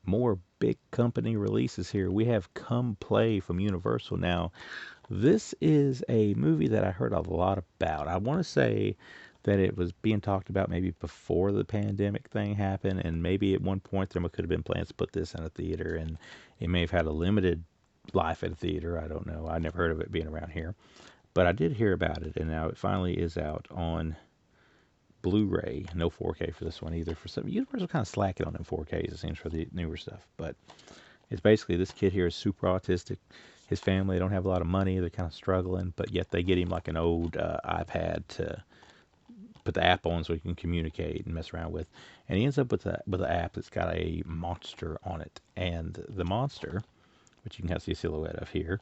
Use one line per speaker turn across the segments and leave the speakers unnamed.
more big company releases here. We have Come Play from Universal. Now, this is a movie that I heard a lot about. I want to say that it was being talked about maybe before the pandemic thing happened, and maybe at one point there could have been plans to put this in a theater, and it may have had a limited life at a theater. I don't know. I never heard of it being around here, but I did hear about it, and now it finally is out on Blu-ray. No 4K for this one either. For some, Universal kind of slacking on them 4Ks, it seems, for the newer stuff. But it's basically this kid here is super autistic. His family don't have a lot of money. They're kind of struggling, but yet they get him like an old iPad to put the app on so he can communicate and mess around with. And he ends up with an app that's got a monster on it. And the monster, which you can kind of see a silhouette of here,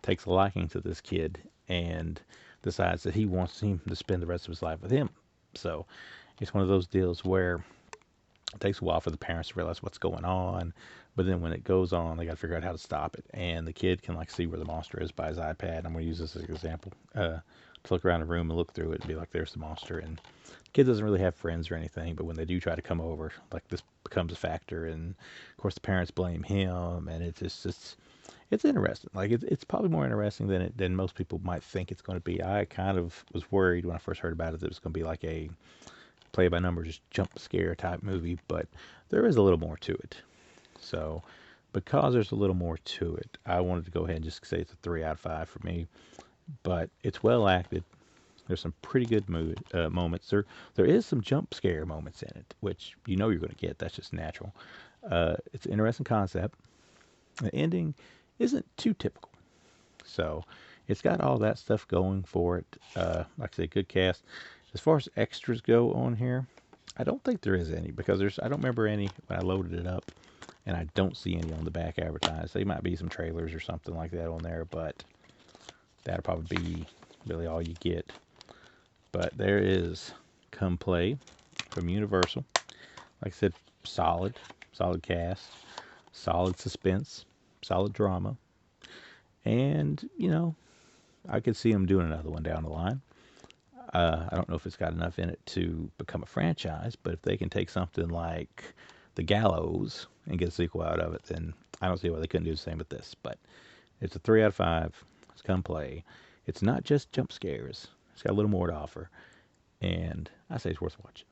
takes a liking to this kid and decides that he wants him to spend the rest of his life with him. So it's one of those deals where it takes a while for the parents to realize what's going on, but then when it goes on, they got to figure out how to stop it. And the kid can like see where the monster is by his iPad. I'm going to use this as an example to look around the room and look through it and be like, "There's the monster." And the kid doesn't really have friends or anything, but when they do try to come over, like this becomes a factor. And of course, the parents blame him, and it's interesting. Like it's probably more interesting than most people might think it's going to be. I kind of was worried when I first heard about it that it was going to be like a play by numbers jump scare type movie, but there is a little more to it. So, because there's a little more to it, I wanted to go ahead and just say it's a 3 out of 5 for me. But it's well acted. There's some pretty good moments. There is some jump scare moments in it, which you know you're going to get. That's just natural. It's an interesting concept. The ending isn't too typical. So it's got all that stuff going for it. Like I said, good cast. As far as extras go on here, I don't think there is any because I don't remember any when I loaded it up, and I don't see any on the back advertised. There might be some trailers or something like that on there, but that'll probably be really all you get. But there is Come Play from Universal. Like I said, solid cast, solid suspense, solid drama, and I could see them doing another one down the line. I don't know if it's got enough in it to become a franchise, but if they can take something like The Gallows and get a sequel out of it, then I don't see why they couldn't do the same with this. But it's a 3 out of 5. It's Come Play. It's not just jump scares. It's got a little more to offer, and I say it's worth watching.